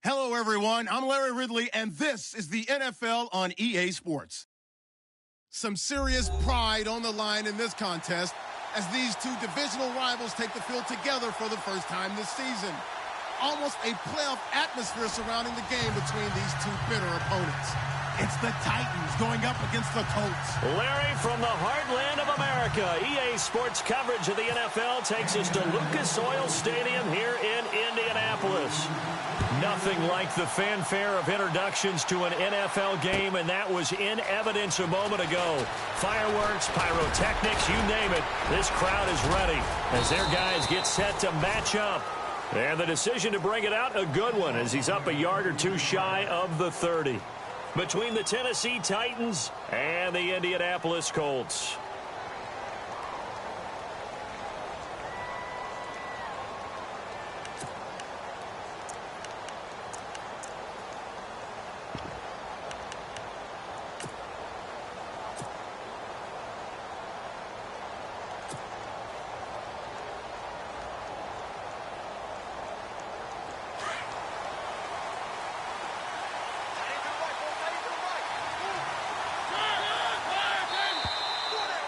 Hello, everyone. I'm Larry Ridley, and this is the NFL on EA Sports. Some serious pride on the line in this contest as these two divisional rivals take the field together for the first time this season. Almost a playoff atmosphere surrounding the game between these two bitter opponents. It's the Titans going up against the Colts. Larry, from the heartland of America, EA Sports coverage of the NFL takes us to Lucas Oil Stadium here in Indianapolis. Nothing like the fanfare of introductions to an NFL game, and that was in evidence a moment ago. Fireworks, pyrotechnics, you name it, this crowd is ready as their guys get set to match up. And the decision to bring it out, a good one, as he's up a yard or two shy of the 30. Between the Tennessee Titans and the Indianapolis Colts.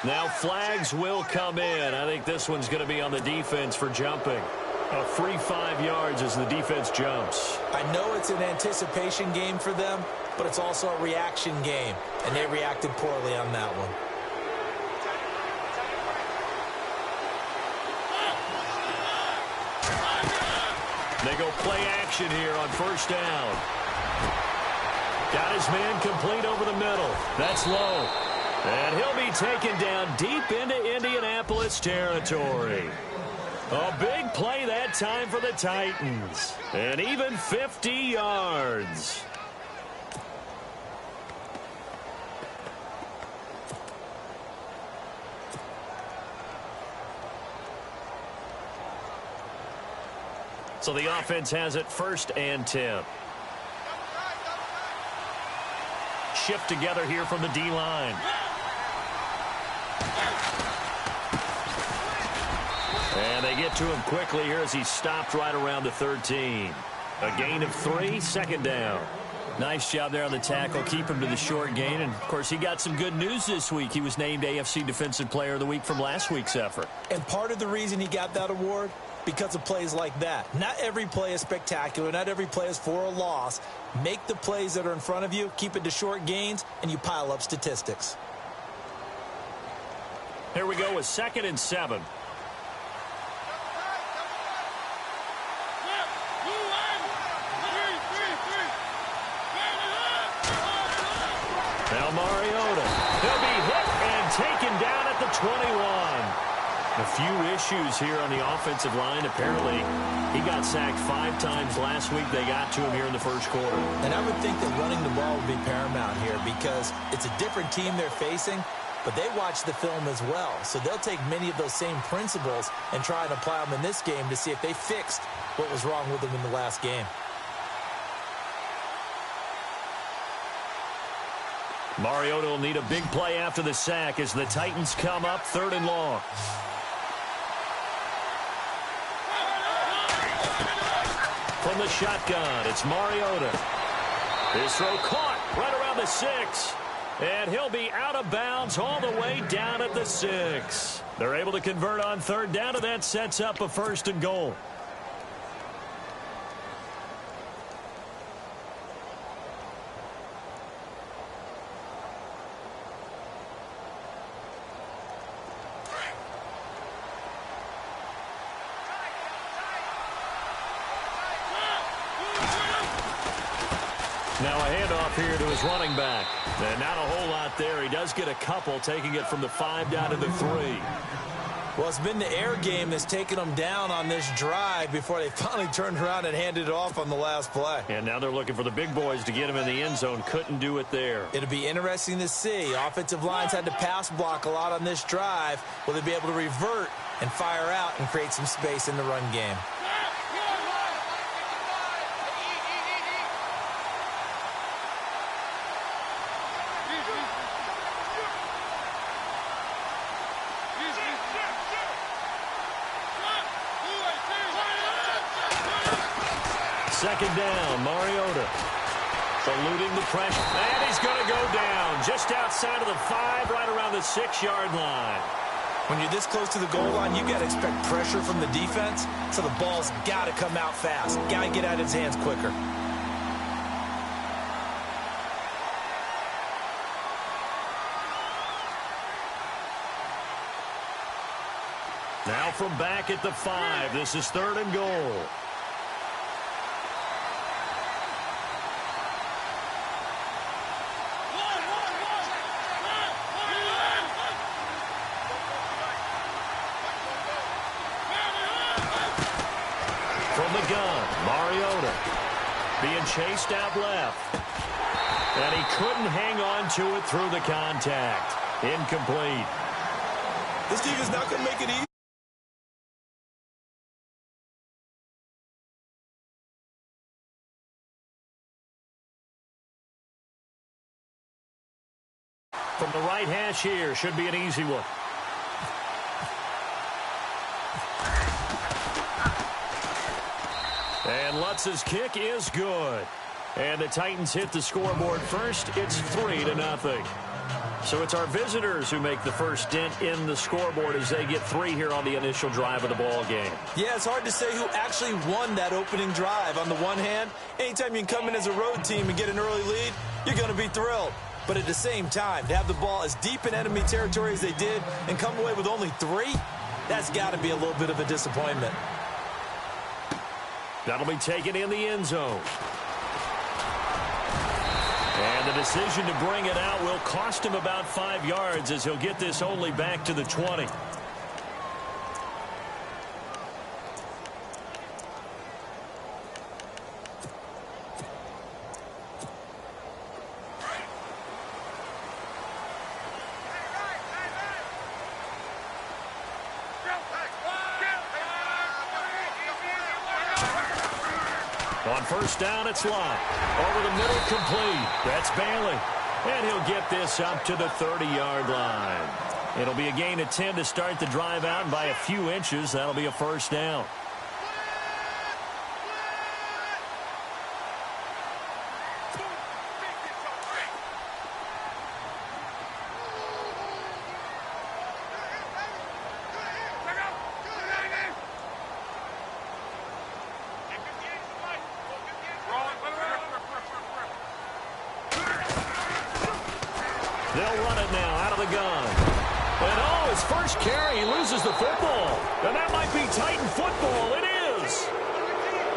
Now flags will come in. I think this one's going to be on the defense for jumping. A free 5 yards as the defense jumps. I know it's an anticipation game for them, but it's also a reaction game, and they reacted poorly on that one. They go play action here on first down. Got his man complete over the middle. That's low. And he'll be taken down deep into Indianapolis territory. A big play that time for the Titans. And even 50 yards. So the offense has it 1st and 10. Shift together here from the D-line. And they get to him quickly here as he stopped right around the 13. A gain of 3, 2nd down. Nice job there on the tackle. Keep him to the short gain. And, of course, he got some good news this week. He was named AFC Defensive Player of the Week from last week's effort. And part of the reason he got that award, because of plays like that. Not every play is spectacular. Not every play is for a loss. Make the plays that are in front of you, keep it to short gains, and you pile up statistics. Here we go with 2nd and 7. Now Mariota. He'll be hit and taken down at the 21. A few issues here on the offensive line. Apparently, he got sacked 5 times last week. They got to him here in the 1st quarter. And I would think that running the ball would be paramount here because it's a different team they're facing, but they watch the film as well. So they'll take many of those same principles and try and apply them in this game to see if they fixed what was wrong with them in the last game. Mariota will need a big play after the sack as the Titans come up 3rd and long. From the shotgun, it's Mariota. His throw caught right around the 6. And he'll be out of bounds all the way down at the 6. They're able to convert on 3rd down, and that sets up a 1st and goal. Now a handoff here to his running back. And not a whole lot there. He does get a couple, taking it from the 5 down to the 3. Well, it's been the air game that's taken them down on this drive before they finally turned around and handed it off on the last play. And now they're looking for the big boys to get him in the end zone. Couldn't do it there. It'll be interesting to see. Offensive lines had to pass block a lot on this drive. Will they be able to revert and fire out and create some space in the run game? second down. Mariota eluding the pressure. And he's going to go down just outside of the 5, right around the 6-yard line. When you're this close to the goal line, you got to expect pressure from the defense, so the ball's got to come out fast. Got to get out of his hands quicker. Now from back at the 5, this is 3rd and goal. From the gun, Mariota being chased out left. And he couldn't hang on to it through the contact. Incomplete. This team is not going to make it easy. From the right hash here, should be an easy one. And Lutz's kick is good. And the Titans hit the scoreboard first. It's 3-0. So it's our visitors who make the first dent in the scoreboard as they get 3 here on the initial drive of the ball game. Yeah, it's hard to say who actually won that opening drive. On the one hand, anytime you can come in as a road team and get an early lead, you're going to be thrilled. But at the same time, to have the ball as deep in enemy territory as they did and come away with only 3, that's got to be a little bit of a disappointment. That'll be taken in the end zone. And the decision to bring it out will cost him about 5 yards as he'll get this only back to the 20. On first down, it's Lott. Over the middle, complete. That's Bailey. And he'll get this up to the 30-yard line. It'll be a gain of 10 to start the drive out, and by a few inches, that'll be a first down. They'll run it now out of the gun. And oh, his first carry, he loses the football. And that might be Titan football. It is.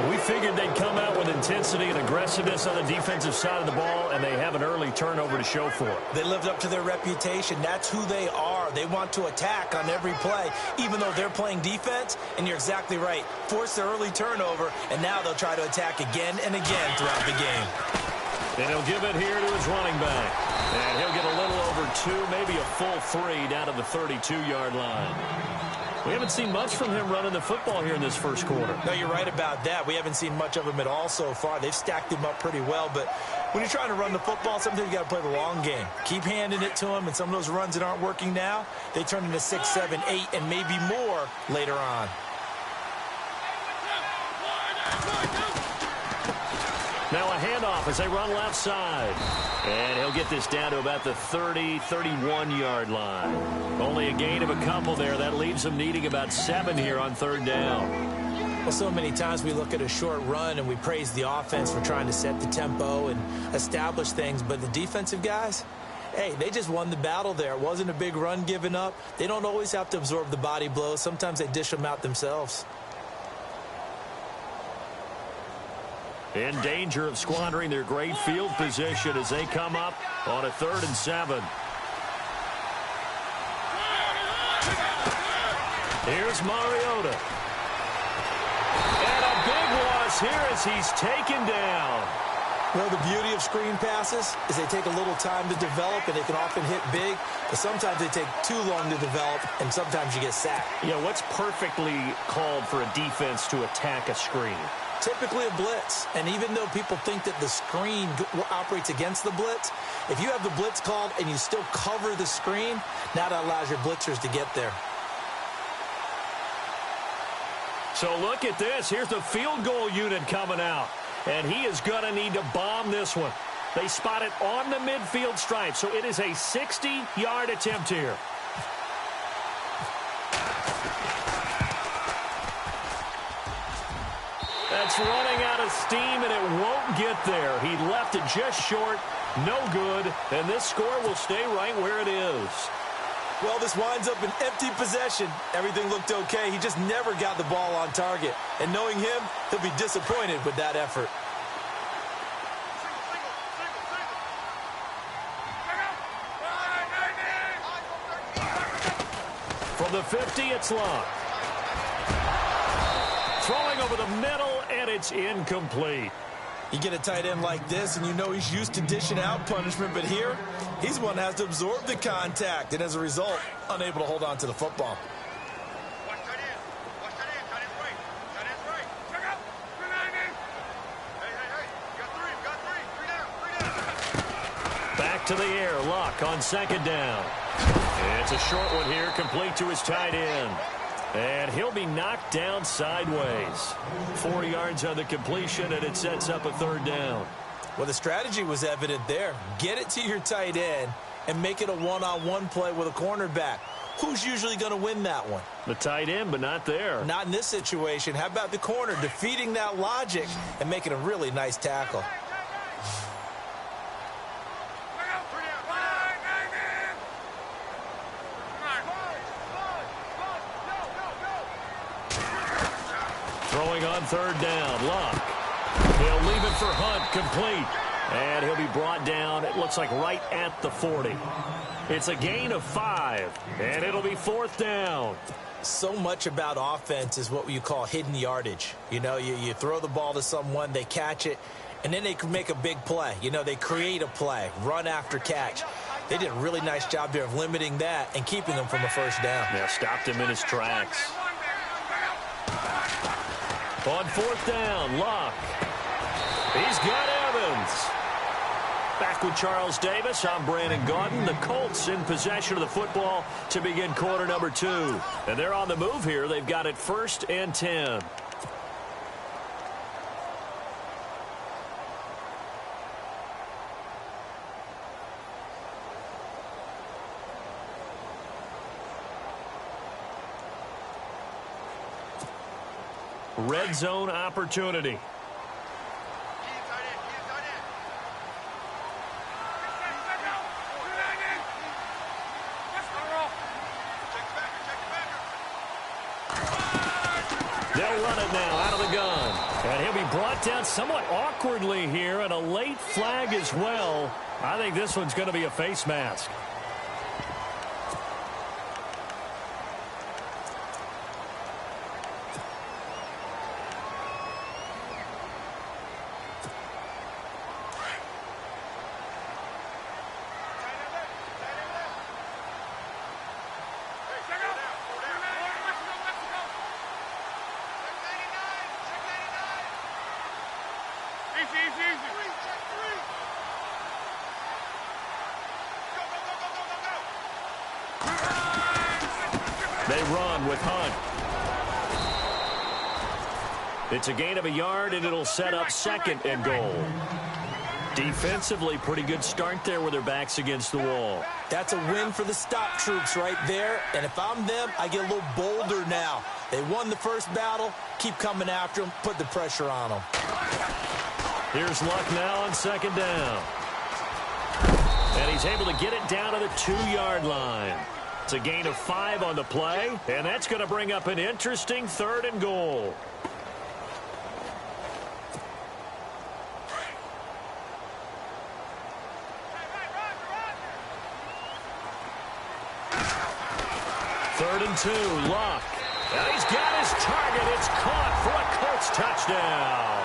We figured they'd come out with intensity and aggressiveness on the defensive side of the ball, and they have an early turnover to show for it. They lived up to their reputation. That's who they are. They want to attack on every play, even though they're playing defense. And you're exactly right. Force the early turnover, and now they'll try to attack again and again throughout the game. And he'll give it here to his running back. And he'll get a little over 2, maybe a full 3 down to the 32-yard line. We haven't seen much from him running the football here in this first quarter. No, you're right about that. We haven't seen much of him at all so far. They've stacked him up pretty well, but when you're trying to run the football, sometimes you got to play the long game. Keep handing it to him, and some of those runs that aren't working now, they turn into 6, 7, 8, and maybe more later on. Now a handoff as they run left side. And he'll get this down to about the 30, 31-yard line. Only a gain of a couple there. That leaves them needing about 7 here on 3rd down. Well, so many times we look at a short run and we praise the offense for trying to set the tempo and establish things. But the defensive guys, hey, they just won the battle there. It wasn't a big run given up. They don't always have to absorb the body blows. Sometimes they dish them out themselves. In danger of squandering their great field position as they come up on a 3rd and 7. Here's Mariota. And a big loss here as he's taken down. Well, the beauty of screen passes is they take a little time to develop, and they can often hit big, but sometimes they take too long to develop, and sometimes you get sacked. Yeah, what's perfectly called for a defense to attack a screen? Typically a blitz, and even though people think that the screen operates against the blitz, if you have the blitz called and you still cover the screen, now that allows your blitzers to get there. So look at this. Here's the field goal unit coming out. And he is going to need to bomb this one. They spot it on the midfield stripe, so it is a 60-yard attempt here. That's running out of steam, and it won't get there. He left it just short, no good, and this score will stay right where it is. Well, this winds up an empty possession. Everything looked okay. He just never got the ball on target. And knowing him, he'll be disappointed with that effort. From the 50, it's Luck. Throwing over the middle, and it's incomplete. You get a tight end like this, and you know he's used to dishing out punishment, but here, he's the one that has to absorb the contact, and as a result, unable to hold on to the football. Back to the air, Luck on second down. It's a short one here, complete to his tight end. And he'll be knocked down sideways. 4 yards on the completion, and it sets up a third down. Well, the strategy was evident there. Get it to your tight end and make it a one-on-one play with a cornerback. Who's usually going to win that one? The tight end, but not there. Not in this situation. How about the corner defeating that logic and making a really nice tackle? Throwing on third down, Luck. He'll leave it for Hunt, complete. And he'll be brought down, it looks like right at the 40. It's a gain of 5, and it'll be fourth down. So much about offense is what you call hidden yardage. You know, you throw the ball to someone, they catch it, and then they can make a big play. You know, they create a play, run after catch. They did a really nice job there of limiting that and keeping him from a first down. Yeah, stopped him in his tracks. On fourth down, Luck. He's got Evans. Back with Charles Davis, I'm Brandon Gaudin. The Colts in possession of the football to begin quarter number 2. And they're on the move here. They've got it 1st and 10. Red zone opportunity. They'll run it now out of the gun. And he'll be brought down somewhat awkwardly here, and a late flag as well. I think this one's going to be a face mask. They run with Hunt. It's a gain of a yard, and it'll set up 2nd and goal. Defensively, pretty good start there with their backs against the wall. That's a win for the stop troops right there. And if I'm them, I get a little bolder now. They won the first battle. Keep coming after them. Put the pressure on them. Here's Luck now on 2nd down. And he's able to get it down to the 2-yard line. It's a gain of 5 on the play, and that's going to bring up an interesting 3rd and goal. Third and 2, Luck. And he's got his target. It's caught for a Colts touchdown.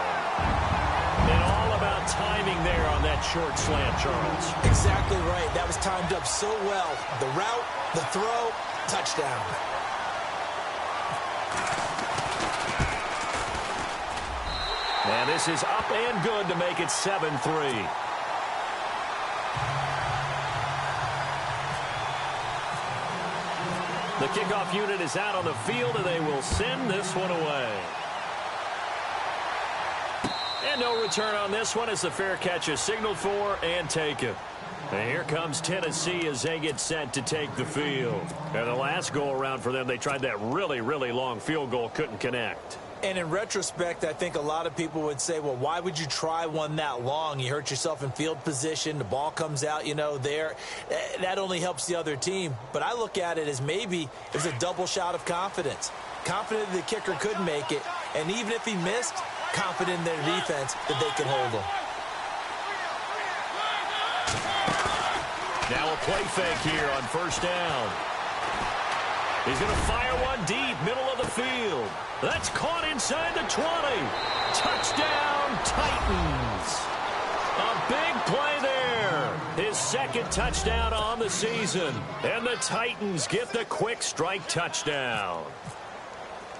And all about timing there on that short slant, Charles. Exactly right. That was timed up so well. The route, the throw, touchdown. And this is up and good to make it 7-3. The kickoff unit is out on the field, and they will send this one away. And no return on this one as the fair catch is signaled for and taken. And here comes Tennessee as they get set to take the field. And the last go-around for them, they tried that really, really long field goal, couldn't connect. And in retrospect, I think a lot of people would say, well, why would you try one that long? You hurt yourself in field position. The ball comes out, you know, there. That only helps the other team. But I look at it as maybe it was a double shot of confidence. Confident the kicker could make it. And even if he missed, confident in their defense that they could hold him. Now a play fake here on first down. He's going to fire one deep, middle of the field. That's caught inside the 20. Touchdown, Titans. A big play there. His second touchdown on the season. And the Titans get the quick strike touchdown.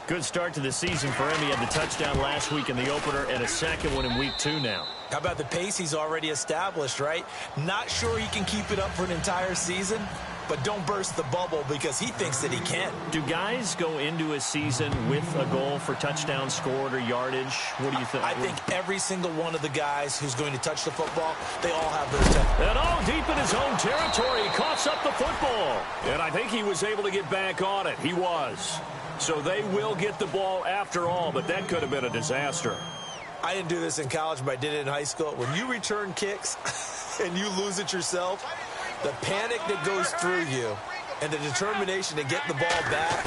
Good start to the season for him. He had the touchdown last week in the opener and a second one in week 2 now. How about the pace he's already established, right? Not sure he can keep it up for an entire season, but don't burst the bubble because he thinks that he can. Do guys go into a season with a goal for touchdowns scored or yardage? What do you think? I think every single one of the guys who's going to touch the football, they all have those touchdowns. And all deep in his own territory, he coughs up the football. And I think he was able to get back on it. He was. So they will get the ball after all, but that could have been a disaster. I didn't do this in college, but I did it in high school. When you return kicks and you lose it yourself, the panic that goes through you and the determination to get the ball back,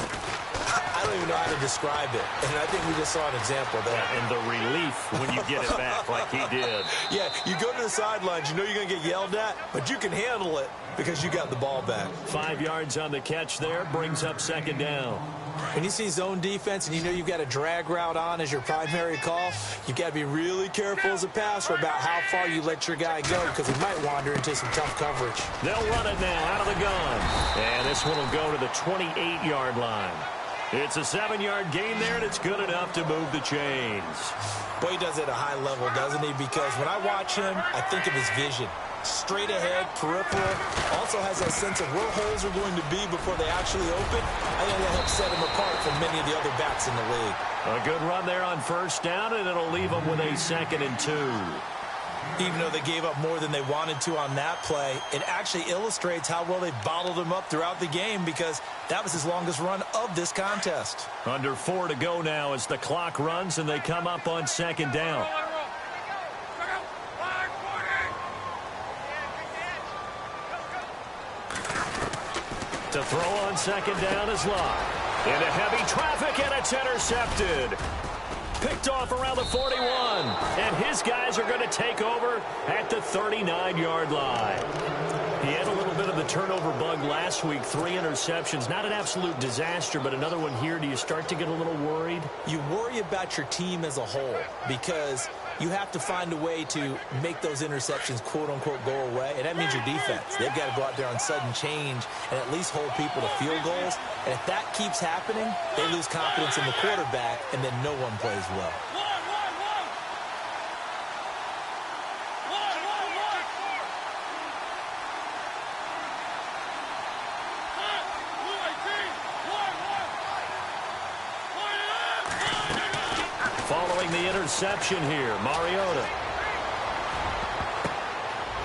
I don't even know how to describe it. And I think we just saw an example of that. And the relief when you get it back like he did. Yeah, you go to the sidelines, you know you're going to get yelled at, but you can handle it because you got the ball back. 5 yards on the catch there, brings up second down. When you see zone defense and you know you've got a drag route on as your primary call, you've got to be really careful as a passer about how far you let your guy go because he might wander into some tough coverage. They'll run it now out of the gun. And this one will go to the 28-yard line. It's a 7-yard gain there, and it's good enough to move the chains. Boy, he does it at a high level, doesn't he? Because when I watch him, I think of his vision. Straight ahead, peripheral. Also has that sense of where holes are going to be before they actually open. I think that helps set him apart from many of the other backs in the league. A good run there on first down, and it'll leave them with a 2nd and 2. Even though they gave up more than they wanted to on that play, it actually illustrates how well they bottled him up throughout the game because that was his longest run of this contest. Under 4 to go now as the clock runs and they come up on 2nd down. To throw on 2nd down is Locke. Into heavy traffic, and it's intercepted. Picked off around the 41. And his guys are going to take over at the 39-yard line. He had a little bit of the turnover bug last week. 3 interceptions. Not an absolute disaster, but another one here. Do you start to get a little worried? You worry about your team as a whole because you have to find a way to make those interceptions, quote-unquote, go away, and that means your defense. They've got to go out there on sudden change and at least hold people to field goals. And if that keeps happening, they lose confidence in the quarterback, and then no one plays well. Following the interception here, Mariota.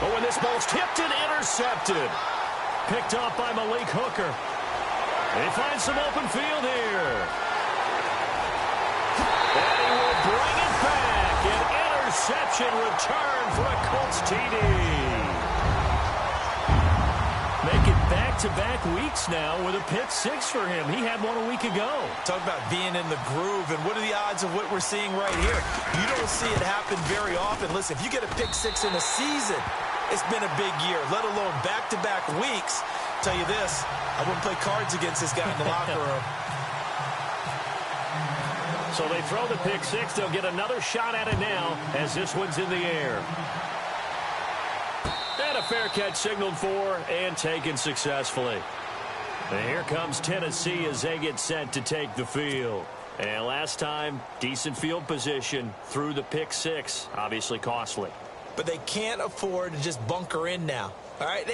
Oh, and this ball's tipped and intercepted. Picked off by Malik Hooker. They find some open field here. And he will bring it back. An interception return for a Colts TD. Make it back-to-back weeks now with a pick 6 for him. He had one a week ago. Talk about being in the groove, and what are the odds of what we're seeing right here? You don't see it happen very often. Listen, if you get a pick 6 in a season, it's been a big year, let alone back-to-back weeks. Tell you this, I wouldn't play cards against this guy in the locker room. So they throw the pick 6. They'll get another shot at it now as this one's in the air. And a fair catch signaled for and taken successfully. And here comes Tennessee as they get set to take the field. And last time, decent field position through the pick 6. Obviously costly. But they can't afford to just bunker in now. All right,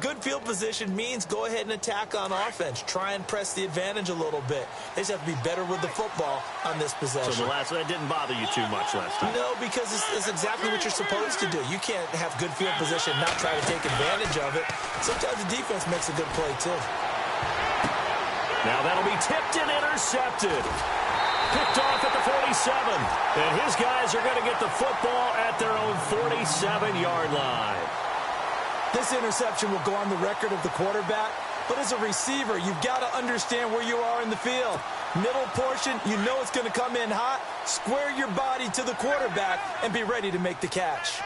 good field position means go ahead and attack on offense. Try and press the advantage a little bit. They just have to be better with the football on this possession. So the last one, that didn't bother you too much last time? No, because it's exactly what you're supposed to do. You can't have good field position and not try to take advantage of it. Sometimes the defense makes a good play, too. Now that'll be tipped and intercepted. Picked off at the 47. And his guys are going to get the football at their own 47-yard line. This interception will go on the record of the quarterback, but as a receiver, you've got to understand where you are in the field. Middle portion, you know it's going to come in hot. Square your body to the quarterback and be ready to make the catch.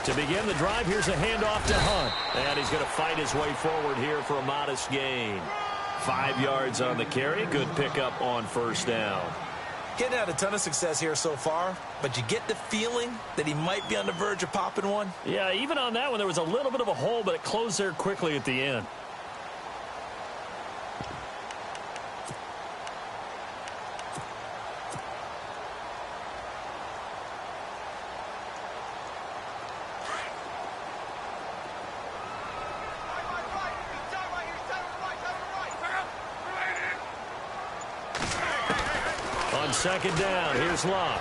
To begin the drive, here's a handoff to Hunt. And he's going to fight his way forward here for a modest gain. 5 yards on the carry. Good pickup on first down. Getting had a ton of success here so far, but you get the feeling that he might be on the verge of popping one. Yeah, even on that one, there was a little bit of a hole, but it closed there quickly at the end. Second down, here's Love.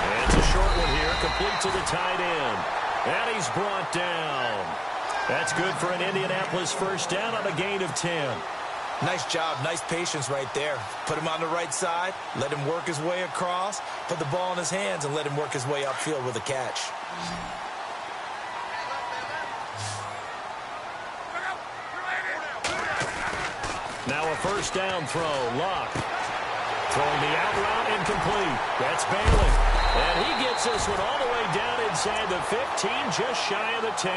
And it's a short one here, complete to the tight end. And he's brought down. That's good for an Indianapolis first down on a gain of 10. Nice job, nice patience right there. Put him on the right side, let him work his way across, put the ball in his hands, and let him work his way upfield with a catch. Now a first down throw, Luck. Throwing the out route incomplete. That's Bailey. And he gets this one all the way down inside the 15, just shy of the 10.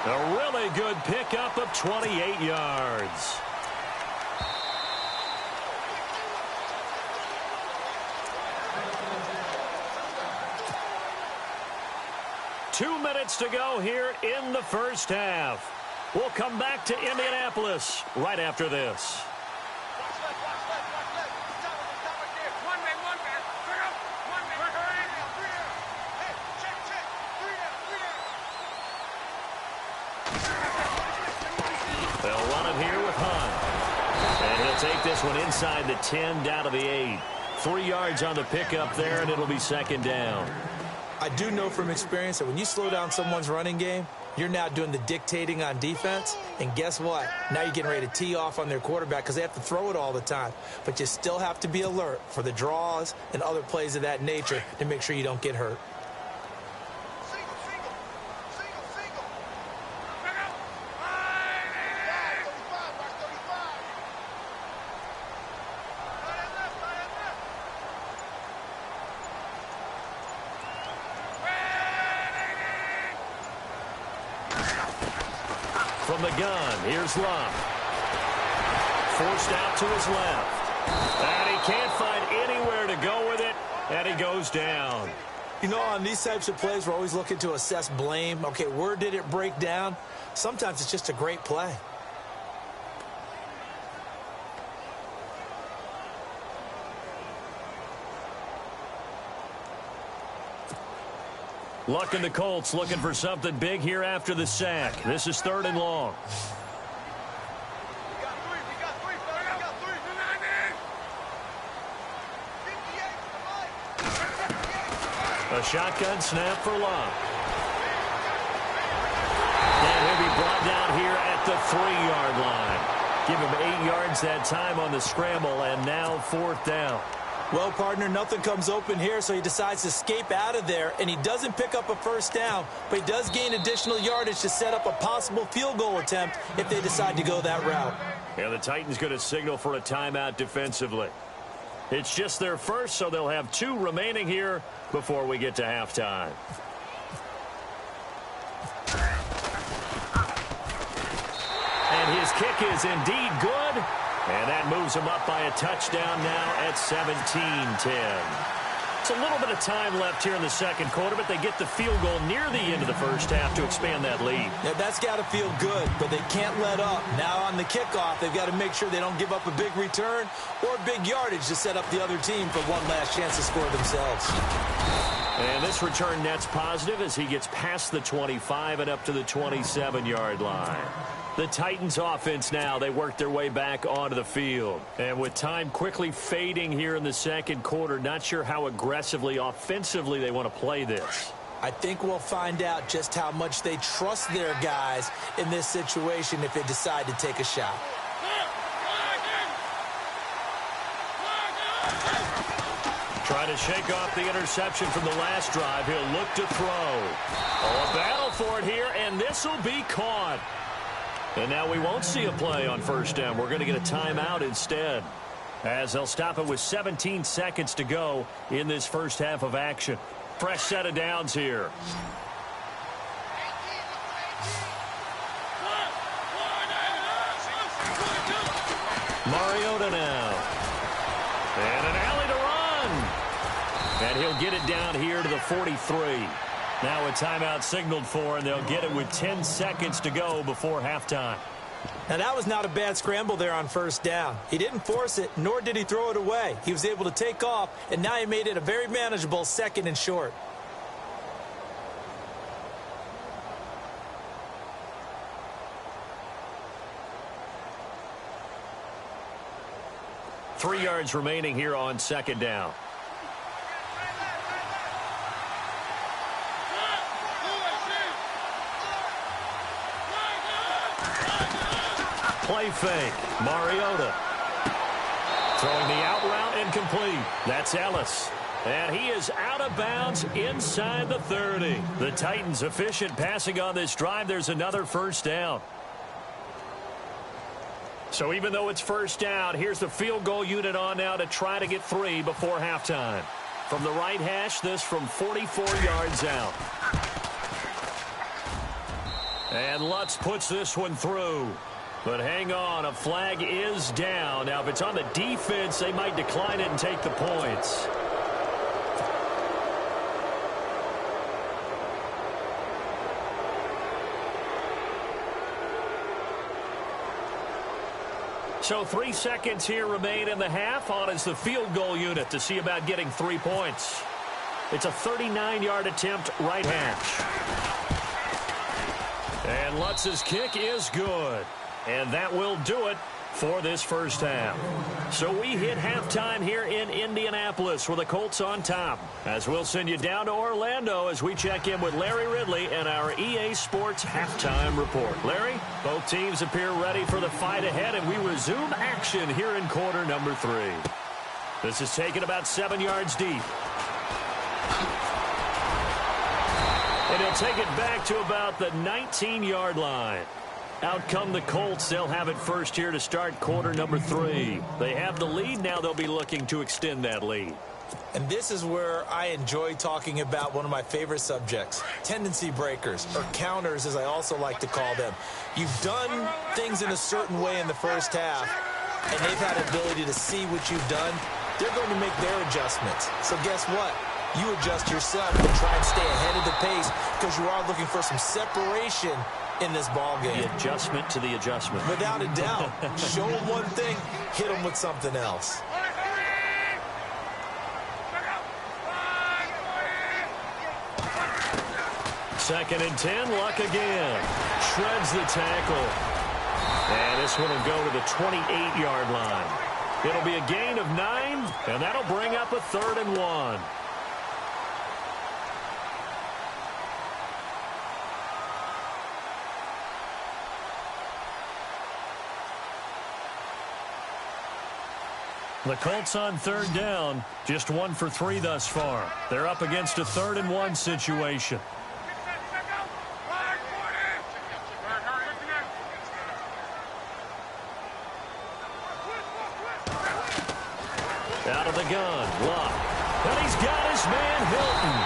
A really good pickup of 28 yards. Two minutes to go here in the first half. We'll come back to Indianapolis right after this. They'll run it here with Hunt. And he'll take this one inside the 10, down to the 8. 3 yards on the pickup there, and it'll be second down. I do know from experience that when you slow down someone's running game, you're now doing the dictating on defense. And guess what? Now you're getting ready to tee off on their quarterback because they have to throw it all the time. But you still have to be alert for the draws and other plays of that nature to make sure you don't get hurt. From the gun, here's Love. Forced out to his left. And he can't find anywhere to go with it, and he goes down. You know, on these types of plays, we're always looking to assess blame. Okay, where did it break down? Sometimes it's just a great play. Luck and the Colts looking for something big here after the sack. This is 3rd and long. A shotgun snap for Luck. And he'll be brought down here at the 3-yard line. Give him 8 yards that time on the scramble, and now 4th down. Well, partner, nothing comes open here, so he decides to escape out of there, and he doesn't pick up a first down, but he does gain additional yardage to set up a possible field goal attempt if they decide to go that route. Yeah, the Titans going to signal for a timeout defensively. It's just their first, so they'll have 2 remaining here before we get to halftime. And his kick is indeed good. And that moves him up by a touchdown now at 17-10. It's a little bit of time left here in the second quarter, but they get the field goal near the end of the first half to expand that lead. Yeah, that's got to feel good, but they can't let up. Now on the kickoff, they've got to make sure they don't give up a big return or big yardage to set up the other team for one last chance to score themselves. And this return net's positive as he gets past the 25 and up to the 27-yard line. The Titans offense now, they work their way back onto the field. And with time quickly fading here in the second quarter, not sure how aggressively, offensively they want to play this. I think we'll find out just how much they trust their guys in this situation if they decide to take a shot. Trying to shake off the interception from the last drive. He'll look to throw. Oh, a battle for it here, and this will be caught. And now we won't see a play on first down. We're going to get a timeout instead, as they'll stop it with 17 seconds to go in this first half of action. Fresh set of downs here. Mariota now. And an alley to run. And he'll get it down here to the 43. Now a timeout signaled for, and they'll get it with 10 seconds to go before halftime. Now, that was not a bad scramble there on first down. He didn't force it, nor did he throw it away. He was able to take off, and now he made it a very manageable second and short. Three yards remaining here on second down. Play fake. Mariota. Throwing the out route incomplete. That's Ellis. And he is out of bounds inside the 30. The Titans efficient passing on this drive. There's another first down. So even though it's first down, here's the field goal unit on now to try to get 3 before halftime. From the right hash, this from 44 yards out. And Lutz puts this one through. But hang on, a flag is down. Now, if it's on the defense, they might decline it and take the points. So 3 seconds here remain in the half. On is the field goal unit to see about getting 3 points. It's a 39-yard attempt, right hash. And Lutz's kick is good. And that will do it for this first half. So we hit halftime here in Indianapolis with the Colts on top. As we'll send you down to Orlando as we check in with Larry Ridley and our EA Sports halftime report. Larry, both teams appear ready for the fight ahead, and we resume action here in quarter number 3. This is taken about 7 yards deep. And he'll take it back to about the 19-yard line. Out come the Colts. They'll have it first here to start quarter number 3. They have the lead. Now they'll be looking to extend that lead. And this is where I enjoy talking about one of my favorite subjects, tendency breakers, or counters as I also like to call them. You've done things in a certain way in the first half, and they've had the ability to see what you've done. They're going to make their adjustments. So guess what? You adjust yourself and try and stay ahead of the pace because you are looking for some separation in this ball game. The adjustment to the adjustment. Without a doubt. Show them one thing, hit them with something else. Second and 10, Luck again. Shreds the tackle. And this one will go to the 28-yard line. It'll be a gain of 9, and that'll bring up a 3rd and 1. The Colts on 3rd down, just 1 for 3 thus far. They're up against a 3rd and 1 situation. Out of the gun, Luck. And he's got his man Hilton.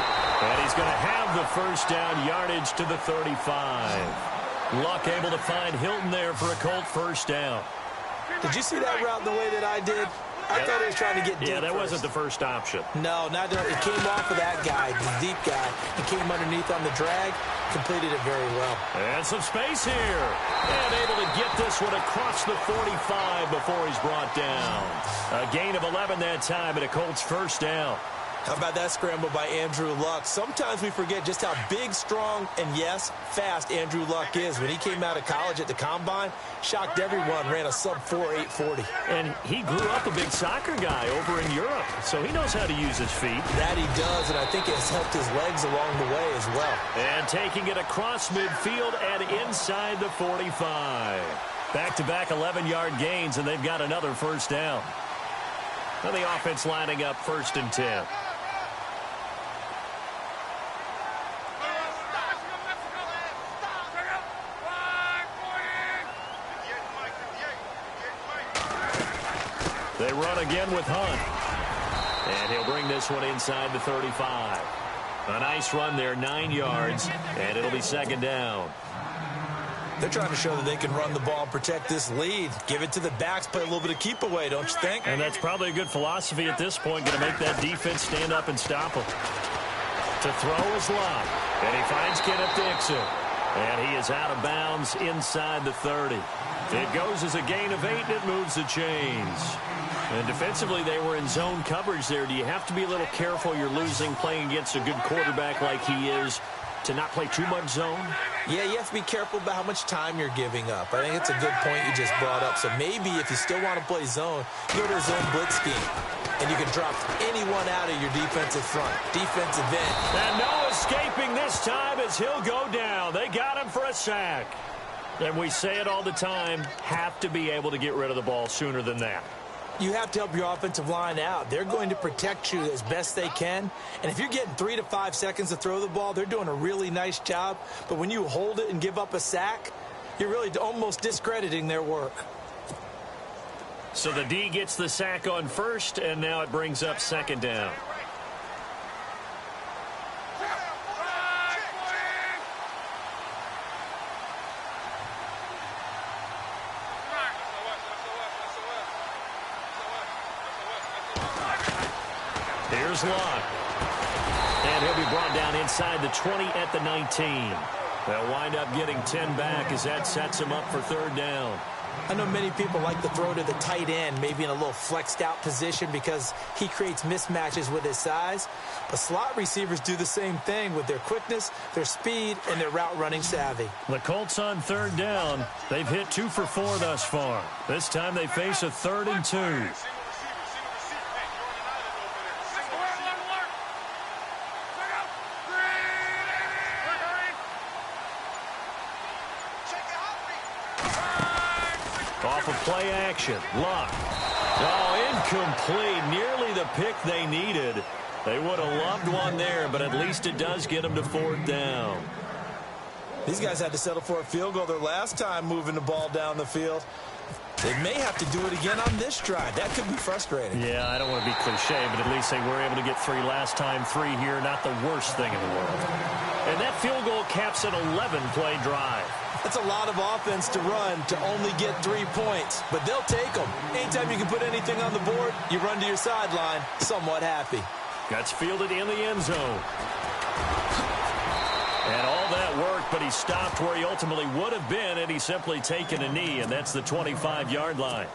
And he's going to have the first down yardage to the 35. Luck able to find Hilton there for a Colt first down. Did you see that route the way that I did? I thought he was trying to get deep. Yeah, that first. wasn't the first option. No, it came off of that guy, the deep guy, and came underneath on the drag, completed it very well. And some space here. And able to get this one across the 45 before he's brought down. A gain of 11 that time, and a Colts first down. How about that scramble by Andrew Luck? Sometimes we forget just how big, strong, and, yes, fast Andrew Luck is. When he came out of college at the Combine, shocked everyone, ran a sub-4 840. And he grew up a big soccer guy over in Europe, so he knows how to use his feet. That he does, and I think it has helped his legs along the way as well. And taking it across midfield and inside the 45. Back-to-back 11-yard gains, and they've got another first down. And the offense lining up 1st and 10. They run again with Hunt. And he'll bring this one inside the 35. A nice run there, 9 yards, and it'll be 2nd down. They're trying to show that they can run the ball and protect this lead. Give it to the backs, play a little bit of keep away, don't you think? And that's probably a good philosophy at this point, going to make that defense stand up and stop them. To throw is Lott, and he finds Kenneth Dixon. And he is out of bounds inside the 30. It goes as a gain of 8, and it moves the chains. And defensively, they were in zone coverage there. Do you have to be a little careful? You're losing playing against a good quarterback like he is to not play too much zone? Yeah, you have to be careful about how much time you're giving up. I think it's a good point you just brought up. So maybe if you still want to play zone, go to a zone blitz scheme. And you can drop anyone out of your defensive front, defensive end. And no escaping this time as he'll go down. They got him for a sack. And we say it all the time, have to be able to get rid of the ball sooner than that. You have to help your offensive line out. They're going to protect you as best they can. And if you're getting 3 to 5 seconds to throw the ball, they're doing a really nice job. But when you hold it and give up a sack, you're really almost discrediting their work. So the D gets the sack on first, and now it brings up 2nd down. Here's Lott. And he'll be brought down inside the 20 at the 19. They'll wind up getting 10 back as that sets him up for 3rd down. I know many people like to throw to the tight end, maybe in a little flexed out position because he creates mismatches with his size. But slot receivers do the same thing with their quickness, their speed, and their route running savvy. The Colts on 3rd down. They've hit 2 for 4 thus far. This time they face a 3rd and 2. Off of play action. Lott. Oh, incomplete. Nearly the pick they needed. They would have loved one there, but at least it does get them to 4th down. These guys had to settle for a field goal their last time moving the ball down the field. They may have to do it again on this drive. That could be frustrating. Yeah, I don't want to be cliche, but at least they were able to get 3 last time. 3 here, not the worst thing in the world. And that field goal caps an 11-play drive. That's a lot of offense to run to only get 3 points, but they'll take them. Anytime you can put anything on the board, you run to your sideline somewhat happy. Gets fielded in the end zone. And all that work, but he stopped where he ultimately would have been, and he's simply taken a knee, and that's the 25-yard line.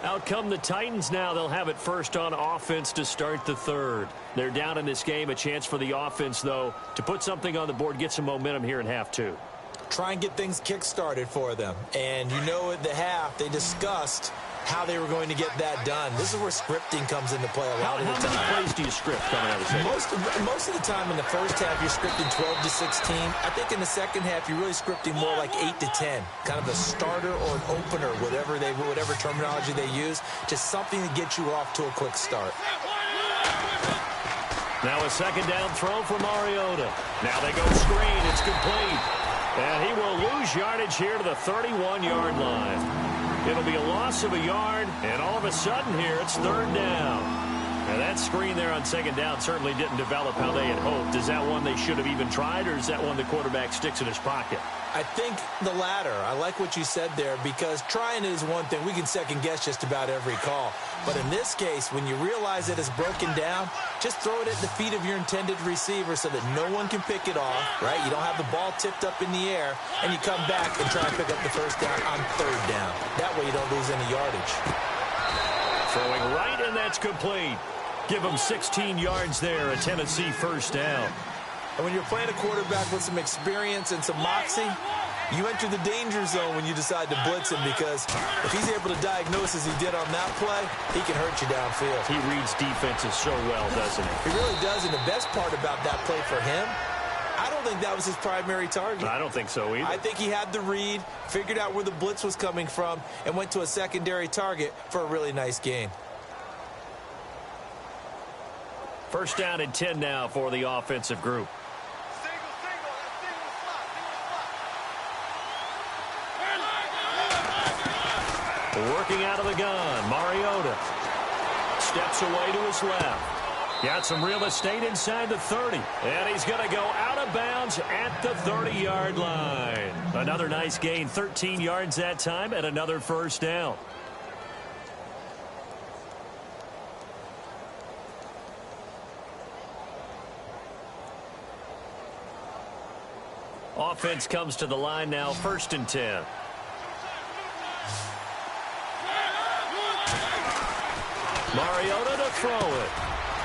Out come the Titans now. They'll have it first on offense to start the 3rd. They're down in this game. A chance for the offense, though, to put something on the board, get some momentum here in half 2. Try and get things kick-started for them. And you know at the half, they discussed how they were going to get that done. This is where scripting comes into play a lot of the time. How many plays do you script coming out of the second? Most of the time in the first half, you're scripting 12 to 16. I think in the second half, you're really scripting more like 8 to 10. Kind of a starter or an opener, whatever terminology they use. Just something to get you off to a quick start. Now a 2nd down throw for Mariota. Now they go screen. It's complete. And he will lose yardage here to the 31-yard line. It'll be a loss of a yard, and all of a sudden here, it's 3rd down. Now that screen there on second down certainly didn't develop how they had hoped. Is that one they should have even tried, or is that one the quarterback sticks in his pocket? I think the latter. I like what you said there, because trying it is one thing. We can second-guess just about every call. But in this case, when you realize it is broken down, just throw it at the feet of your intended receiver so that no one can pick it off, right? You don't have the ball tipped up in the air, and you come back and try and pick up the first down on third down. That way you don't lose any yardage. Throwing right, and that's complete. Give them 16 yards there, a Tennessee first down. And when you're playing a quarterback with some experience and some moxie, you enter the danger zone when you decide to blitz him, because if he's able to diagnose as he did on that play, he can hurt you downfield. He reads defenses so well, doesn't he? He really does, and the best part about that play for him, I don't think that was his primary target. I don't think so either. I think he had the read, figured out where the blitz was coming from, and went to a secondary target for a really nice gain. First down and 10 now for the offensive group. Working out of the gun, Mariota steps away to his left. Got some real estate inside the 30. And he's going to go out of bounds at the 30-yard line. Another nice gain, 13 yards that time, and another first down. Offense comes to the line now, 1st and 10. Mariota to throw it.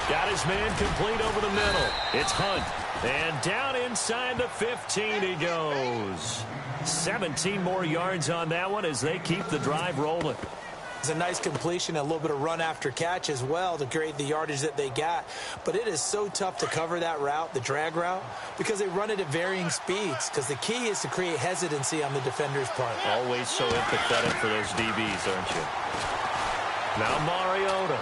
Got his man complete over the middle. It's Hunt. And down inside the 15 he goes. 17 more yards on that one as they keep the drive rolling. It's a nice completion, a little bit of run after catch as well to create the yardage that they got. But it is so tough to cover that route, the drag route, because they run it at varying speeds. Because the key is to create hesitancy on the defender's part. Always so empathetic for those DBs, aren't you? Now Mariota.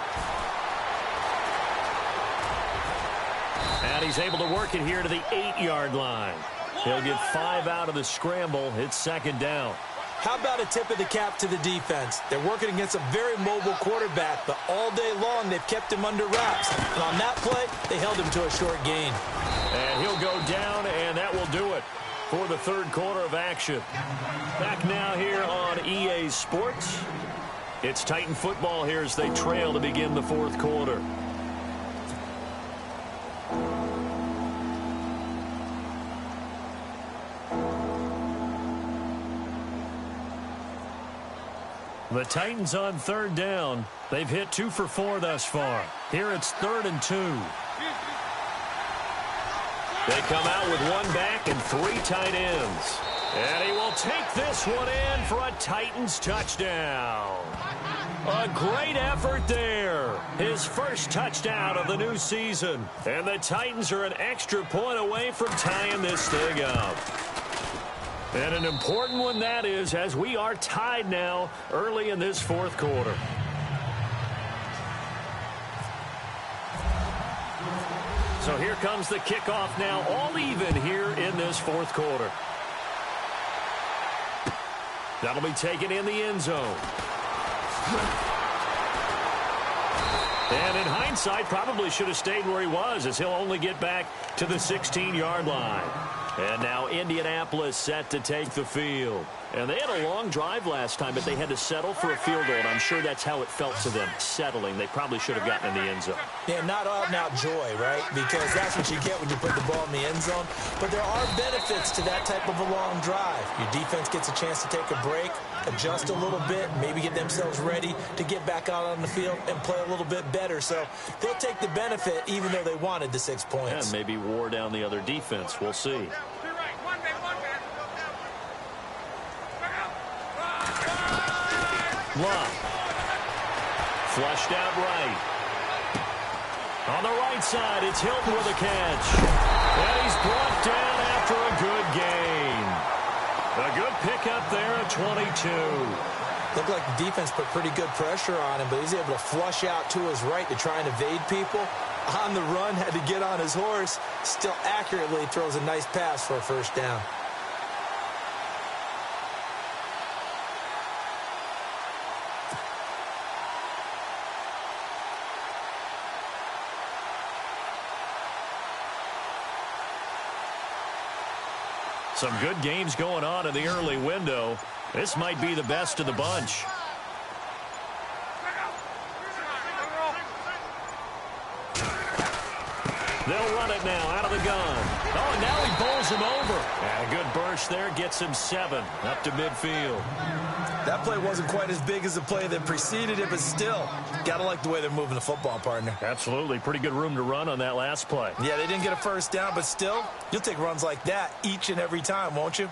And he's able to work it here to the 8-yard line. He'll get 5 out of the scramble. It's 2nd down. How about a tip of the cap to the defense? They're working against a very mobile quarterback, but all day long they've kept him under wraps. And on that play, they held him to a short gain. And he'll go down, and that will do it for the 3rd quarter of action. Back now here on EA Sports. It's Titan football here as they trail to begin the 4th quarter. The Titans on 3rd down. They've hit 2 for 4 thus far. Here it's 3rd and 2. They come out with 1 back and 3 tight ends. And he will take this one in for a Titans touchdown. A great effort there. His first touchdown of the new season. And the Titans are an extra point away from tying this thing up. And an important one that is, as we are tied now early in this 4th quarter. So here comes the kickoff now, all even here in this 4th quarter. That'll be taken in the end zone. And in hindsight, probably should have stayed where he was, as he'll only get back to the 16-yard line. And now Indianapolis set to take the field. And they had a long drive last time, but they had to settle for a field goal. And I'm sure that's how it felt to them, settling. They probably should have gotten in the end zone. Yeah, not out-and-out joy, right? Because that's what you get when you put the ball in the end zone. But there are benefits to that type of a long drive. Your defense gets a chance to take a break, adjust a little bit, maybe get themselves ready to get back out on the field and play a little bit better. So they'll take the benefit even though they wanted the 6 points. Yeah, maybe wore down the other defense. We'll see. Love. Flushed out right. On the right side, it's Hilton with a catch. And he's brought down after a good gain. A good pickup there at 22. Looked like the defense put pretty good pressure on him, but he's able to flush out to his right to try and evade people. On the run, had to get on his horse. Still accurately throws a nice pass for a first down. Some good games going on in the early window. This might be the best of the bunch. They'll run it now out of the gun. Oh, and now he bowls him over. And a good burst there gets him 7 up to midfield. That play wasn't quite as big as the play that preceded it, but still, got to like the way they're moving the football, partner. Absolutely. Pretty good room to run on that last play. Yeah, they didn't get a first down, but still, you'll take runs like that each and every time, won't you?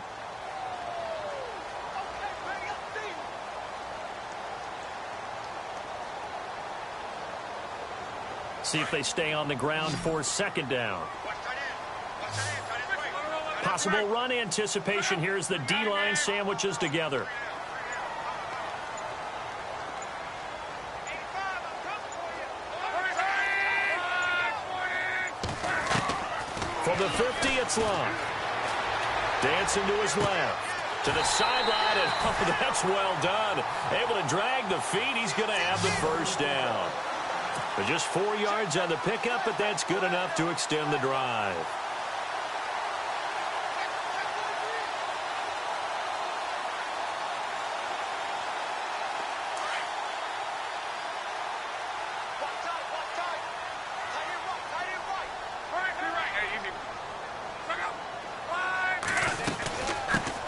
See if they stay on the ground for 2nd down. Possible run anticipation here as the D-line sandwiches together. From the 50, it's Long. Dancing to his left. To the sideline, and oh, that's well done. Able to drag the feet. He's going to have the first down. But just 4 yards on the pickup, but that's good enough to extend the drive.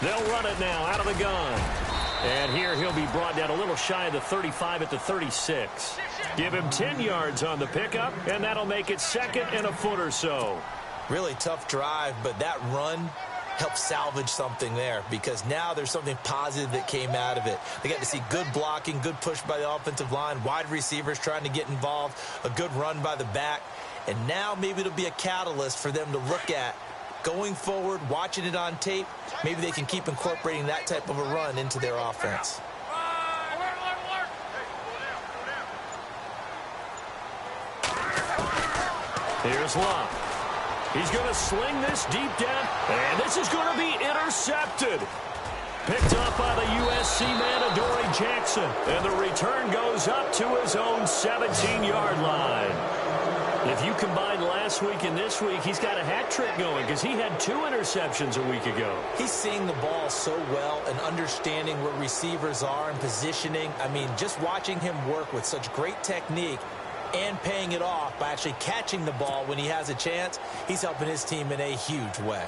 They'll run it now out of the gun. And here he'll be brought down a little shy of the 35 at the 36. Give him 10 yards on the pickup, and that'll make it 2nd and a foot or so. Really tough drive, but that run helped salvage something there because now there's something positive that came out of it. They got to see good blocking, good push by the offensive line, wide receivers trying to get involved, a good run by the back, and now maybe it'll be a catalyst for them to look at going forward, watching it on tape. Maybe they can keep incorporating that type of a run into their offense. Here's Locke. He's going to sling this deep down, and this is going to be intercepted. Picked up by the USC man, Adoree Jackson, and the return goes up to his own 17-yard line. If you combine last week and this week, he's got a hat trick going because he had 2 interceptions a week ago. He's seeing the ball so well and understanding where receivers are and positioning. I mean, just watching him work with such great technique and paying it off by actually catching the ball when he has a chance, he's helping his team in a huge way.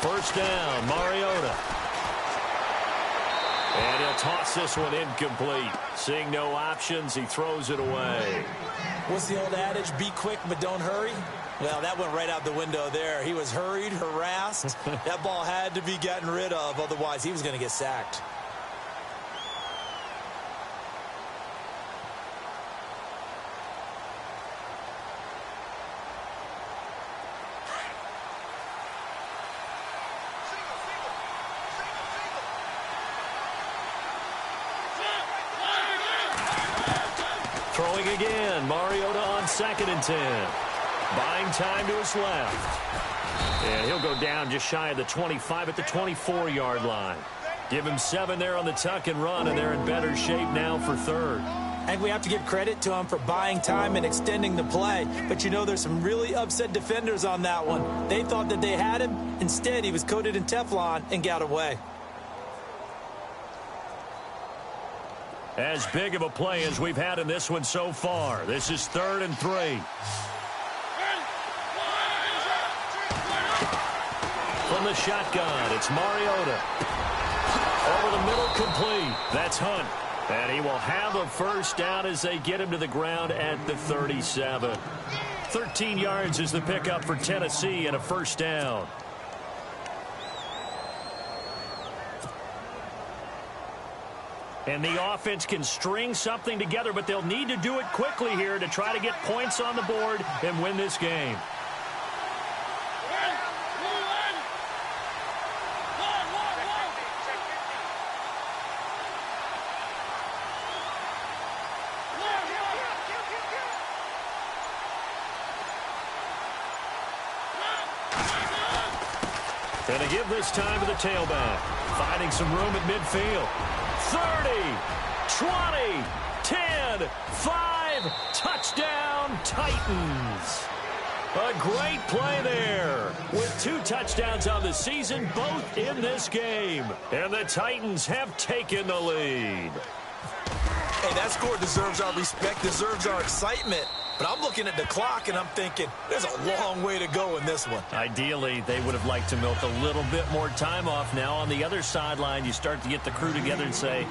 First down, Mariota. And he'll toss this one incomplete. Seeing no options, he throws it away. What's the old adage? Be quick, but don't hurry. Well, that went right out the window there. He was hurried, harassed. That ball had to be gotten rid of. Otherwise, he was going to get sacked. Throwing again, Mariota on 2nd and 10. Buying time to his left. And he'll go down just shy of the 25 at the 24-yard line. Give him 7 there on the tuck and run, and they're in better shape now for 3rd. I think we have to give credit to him for buying time and extending the play. But, you know, there's some really upset defenders on that one. They thought that they had him. Instead, he was coated in Teflon and got away. As big of a play as we've had in this one so far. This is 3rd and 3. From the shotgun, it's Mariota. Over the middle, complete. That's Hunt. And he will have a first down as they get him to the ground at the 37. 13 yards is the pickup for Tennessee and a first down. And the offense can string something together, but they'll need to do it quickly here to try to get points on the board and win this game. Going to give this time to the tailback. Finding some room at midfield. 30, 20, 10, 5, touchdown, Titans. A great play there with 2 touchdowns on the season, both in this game. And the Titans have taken the lead. Hey, that score deserves our respect, deserves our excitement. But I'm looking at the clock, and I'm thinking there's a long way to go in this one. Ideally, they would have liked to milk a little bit more time off. Now, on the other sideline, you start to get the crew together and say,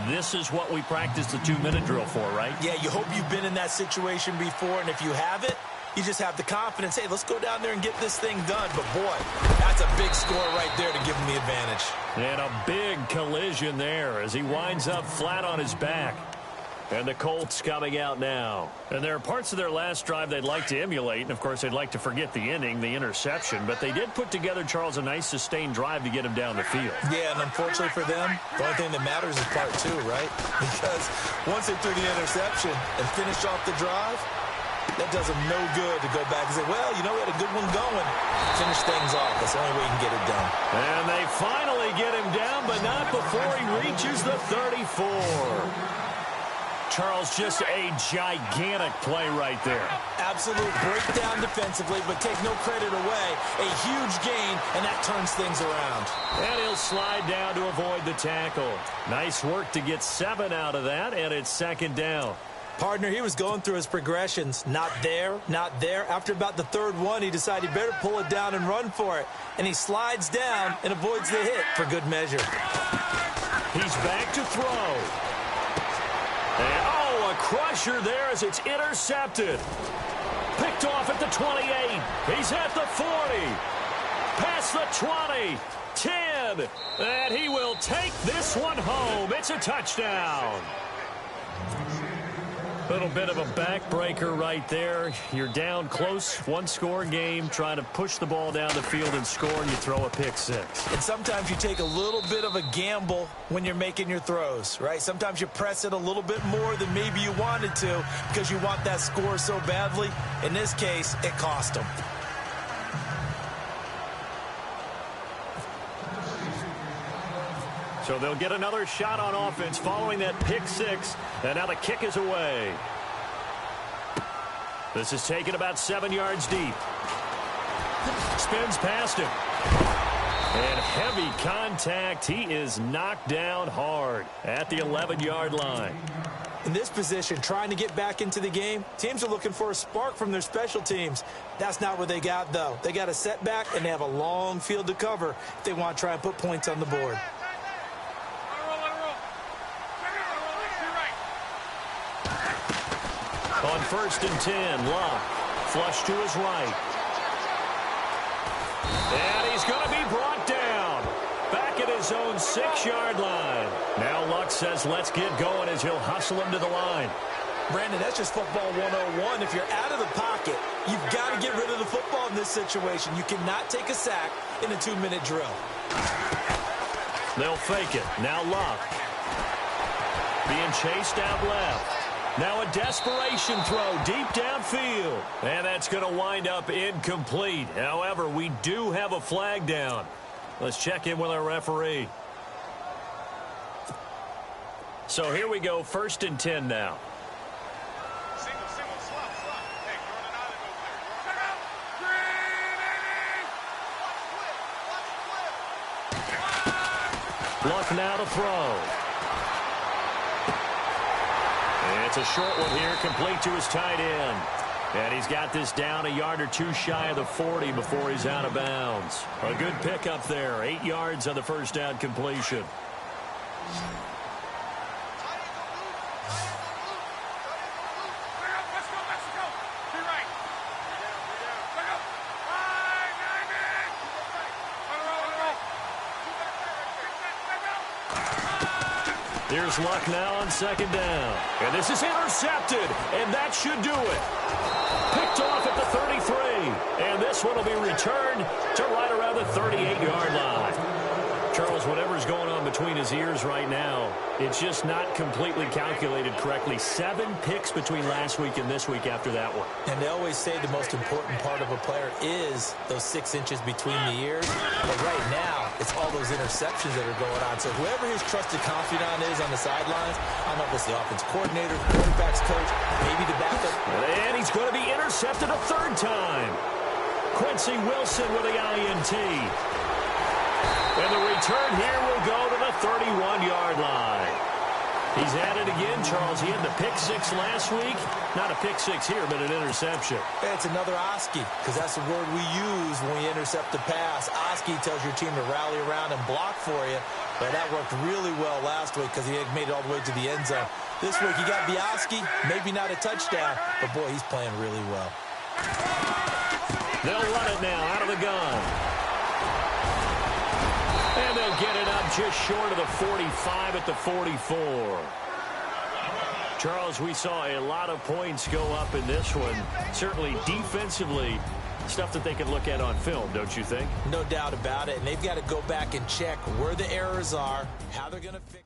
this is what we practiced the 2-minute drill for, right? Yeah, you hope you've been in that situation before, and if you haven't, you just have the confidence, hey, let's go down there and get this thing done. But, boy, that's a big score right there to give him the advantage. And a big collision there as he winds up flat on his back. And the Colts coming out now. And there are parts of their last drive they'd like to emulate. And, of course, they'd like to forget the inning, the interception. But they did put together, Charles, a nice sustained drive to get him down the field. Yeah, and unfortunately for them, the only thing that matters is part 2, right? Because once they threw the interception and finished off the drive, that does them no good to go back and say, well, you know, we had a good one going. Finish things off. That's the only way you can get it done. And they finally get him down, but not before he reaches the 34. Charles, just a gigantic play right there. Absolute breakdown defensively, but take no credit away. A huge gain, and that turns things around. And he'll slide down to avoid the tackle. Nice work to get 7 out of that, and it's 2nd down. Partner, he was going through his progressions. Not there, not there. After about the 3rd one, he decided he better pull it down and run for it. And he slides down and avoids the hit for good measure. He's back to throw. And, oh, a crusher there as it's intercepted. Picked off at the 28. He's at the 40. Past the 20. 10. And he will take this one home. It's a touchdown. Little bit of a backbreaker right there. You're down close, 1-score game, trying to push the ball down the field and score, and you throw a pick 6. And sometimes you take a little bit of a gamble when you're making your throws, right? Sometimes you press it a little bit more than maybe you wanted to because you want that score so badly. In this case, it cost him. So they'll get another shot on offense following that pick 6. And now the kick is away. This is taken about 7 yards deep. Spins past him. And heavy contact. He is knocked down hard at the 11-yard line. In this position, trying to get back into the game, teams are looking for a spark from their special teams. That's not what they got, though. They got a setback, and they have a long field to cover if they want to try and put points on the board. On 1st and 10, Luck. Flush to his right. And he's going to be brought down. Back at his own 6-yard line. Now Luck says, let's get going as he'll hustle him to the line. Brandon, that's just football 101. If you're out of the pocket, you've got to get rid of the football in this situation. You cannot take a sack in a 2-minute drill. They'll fake it. Now Luck. Being chased out left. Now a desperation throw deep downfield. And that's going to wind up incomplete. However, we do have a flag down. Let's check in with our referee. So here we go, 1st and 10 now. Luck now to throw. It's a short one here, complete to his tight end. And he's got this down a yard or 2 shy of the 40 before he's out of bounds. A good pickup there, 8 yards on the 1st down completion. Here's Luck now on 2nd down. And this is intercepted, and that should do it. Picked off at the 33. And this one will be returned to right around the 38-yard line. Charles, whatever's going on between his ears right now, it's just not completely calculated correctly. 7 picks between last week and this week after that one. And they always say the most important part of a player is those 6 inches between the ears. But right now, it's all those interceptions that are going on. So whoever his trusted confidant is on the sidelines, I don't know if it's the offense coordinator, the quarterback's coach, maybe the backup. And he's going to be intercepted a 3rd time. Quincy Wilson with the INT. And the return here will go to the 31-yard line. He's at it again, Charles. He had the pick 6 last week. Not a pick 6 here, but an interception. It's another Oski, because that's the word we use when we intercept the pass. Oski tells your team to rally around and block for you. But that worked really well last week because he had made it all the way to the end zone. This week, he got the Oski, maybe not a touchdown, but, boy, he's playing really well. They'll run it now out of the gun. And they'll get it up just short of the 45 at the 44. Charles, we saw a lot of points go up in this one. Certainly defensively, stuff that they can look at on film, don't you think? No doubt about it. And they've got to go back and check where the errors are, how they're going to fix